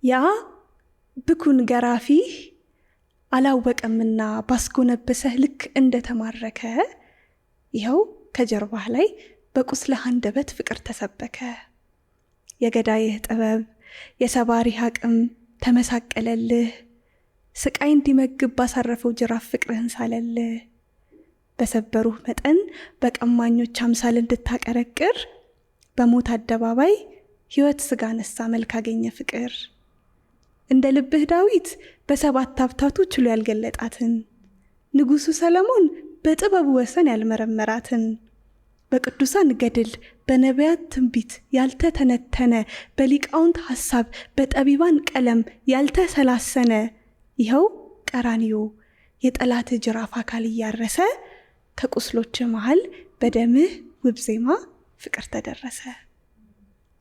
ያ ብኩን ገራፊህ አላወቀምና ባስጎነበሰህ ልክ እንደተማረከ ይኸው ከጀርባህ ላይ በቁስለህ አንደበት ፍቅር ተሰበከ። የገዳይህ ጥበብ የሰባሪህ አቅም ተመሳቀለልህ። ስቃይ እንዲመግብ ባሳረፈው ጅራፍ ፍቅርህን ሳለልህ። በሰበሩህ መጠን በቀማኞች አምሳል እንድታቀረቅር በሞት አደባባይ ሕይወት ስጋ ነሳ መልክ አገኘ ፍቅር። እንደ ልብህ ዳዊት በሰባት ሀብታቱ ችሎ ያልገለጣትን ንጉሡ ሰለሞን በጥበቡ ወሰን ያልመረመራትን በቅዱሳን ገድል በነቢያት ትንቢት ያልተተነተነ በሊቃውንት ሐሳብ በጠቢባን ቀለም ያልተሰላሰነ ይኸው ቀራንዮ የጠላት ጅራፍ አካል እያረሰ ከቁስሎች መሃል በደምህ ውብ ዜማ ፍቅር ተደረሰ።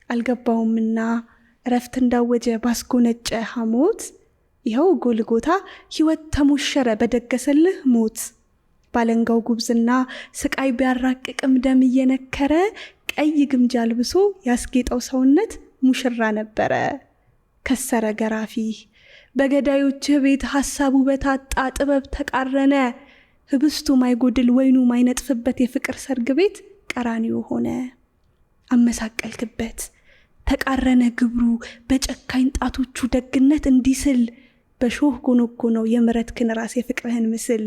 አልገባውምና ረፍት እንዳወጀ ባስጎነጨ ሐሞት ይኸው ጎልጎታ ሕይወት ተሞሸረ በደገሰልህ ሞት። ባለንጋው ጉብዝና ስቃይ ቢያራቅቅም ደም እየነከረ ቀይ ግምጃ ልብሶ ያስጌጠው ሰውነት ሙሽራ ነበረ። ከሰረ ገራፊህ በገዳዮችህ ቤት ሐሳቡ በታጣ ጥበብ ተቃረነ። ህብስቱ ማይጎድል ወይኑ ማይነጥፍበት የፍቅር ሰርግ ቤት ቀራንዮ ሆነ። አመሳቀልክበት ተቃረነ ግብሩ በጨካኝ ጣቶቹ ደግነት እንዲስል በሾህ ጎኖጎነው የምሕረትህን ራስ የፍቅርህን ምስል።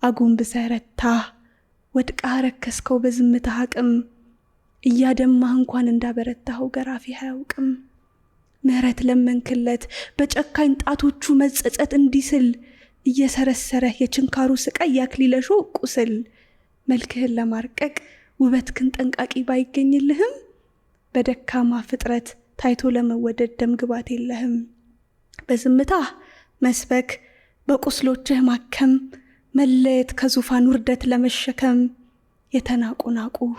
አጎንብሰህ ረታህ ወድቀህ ረከስከው በዝምታህ አቅም እያደማህ እንኳን እንዳበረታኸው ገራፊህ አያውቅም። ምሕረት ለመንክለት በጨካኝ ጣቶቹ መጸጸት እንዲስል እየሰረሰረህ የችንካሩ ስቃይ ያክሊለሾ ቁስል። መልክህን ለማርቀቅ ውበትህን ጠንቃቂ ባይገኝልህም በደካማ ፍጥረት ታይቶ ለመወደድ ደም ግባት የለህም። በዝምታህ መስበክ በቁስሎችህ ማከም መለየት ከዙፋን ውርደት ለመሸከም የተናቁ ናቁህ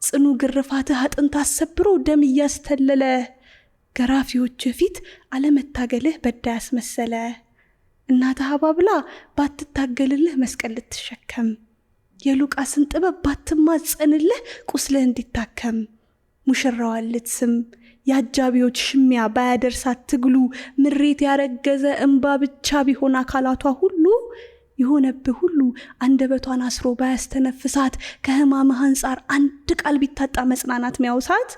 ጽኑ ግርፋትህ አጥንት አሰብሮ ደም እያስተለለ ገራፊዎችህ ፊት አለመታገልህ በዳይ አስመሰለ። እናትህ አባብላ ባትታገልልህ መስቀል ልትሸከም የሉቃስን ጥበብ ባትማጸንልህ ቁስልህ እንዲታከም ሙሽራዋን ልትስም የአጃቢዎች ሽሚያ ባያደርሳት ትግሉ ምሬት ያረገዘ እንባ ብቻ ቢሆን አካላቷ ሁሉ የሆነብህ ሁሉ አንደበቷን አስሮ ባያስተነፍሳት ከህማምህ አንጻር አንድ ቃል ቢታጣ መጽናናት ሚያውሳት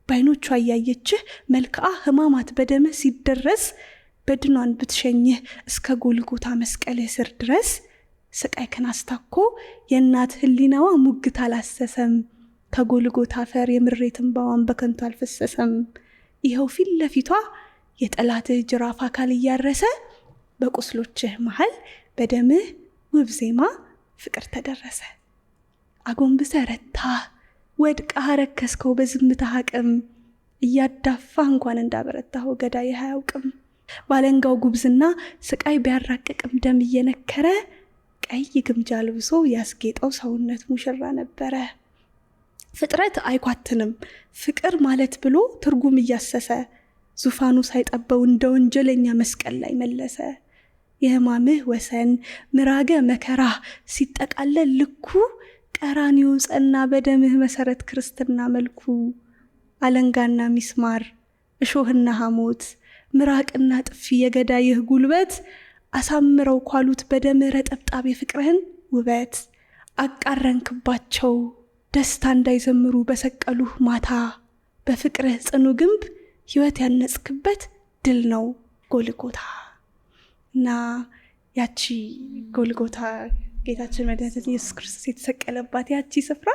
ባይኖቿ እያየችህ መልክዓ ህማማት በደምህ ሲደረስ በድኗን ብትሸኝህ እስከ ጎልጎታ መስቀልህ ስር ድረስ ስቃይክን አስታኮ የእናት ህሊናዋ ሙግት አላሰሰም። ከጎልጎታ አፈር የምሬት እንባዋን በከንቱ አልፈሰሰም። ይኸው ፊት ለፊቷ የጠላትህ ጅራፍ አካል እያረሰ በቁስሎችህ መሃል በደምህ ውብ ዜማ ፍቅር ተደረሰ። አጎንብሰህ ረታህ ወድቀህ ረከስከው በዝምታህ አቅም እያዳፋህ እንኳን እንዳበረታኸው ገዳይህ አያውቅም። ባለንጋው ጉብዝና ስቃይ ቢያራቅቅም ደም እየነከረ ቀይ ግምጃ ልብሶ ያስጌጠው ሰውነት ሙሽራ ነበረ። ፍጥረት አይኳትንም ፍቅር ማለት ብሎ ትርጉም እያሰሰ ዙፋኑ ሳይጠበው እንደ ወንጀለኛ መስቀል ላይ መለሰ። የህማምህ ወሰን ምራገ መከራህ ሲጠቃለል ልኩ ቀራንዮ ጸና በደምህ መሰረት ክርስትና መልኩ። አለንጋና ሚስማር እሾህና ሐሞት ምራቅና ጥፊ የገዳይህ ጉልበት አሳምረው ኳሉት በደምህ ረጠብጣብ የፍቅርህን ውበት። አቃረንክባቸው ደስታ እንዳይዘምሩ በሰቀሉህ ማታ በፍቅርህ ጽኑ ግንብ ሕይወት ያነጽክበት ድል ነው ጎልጎታ። እና ያቺ ጎልጎታ ጌታችን መድኃኒታችን ኢየሱስ ክርስቶስ የተሰቀለባት ያቺ ስፍራ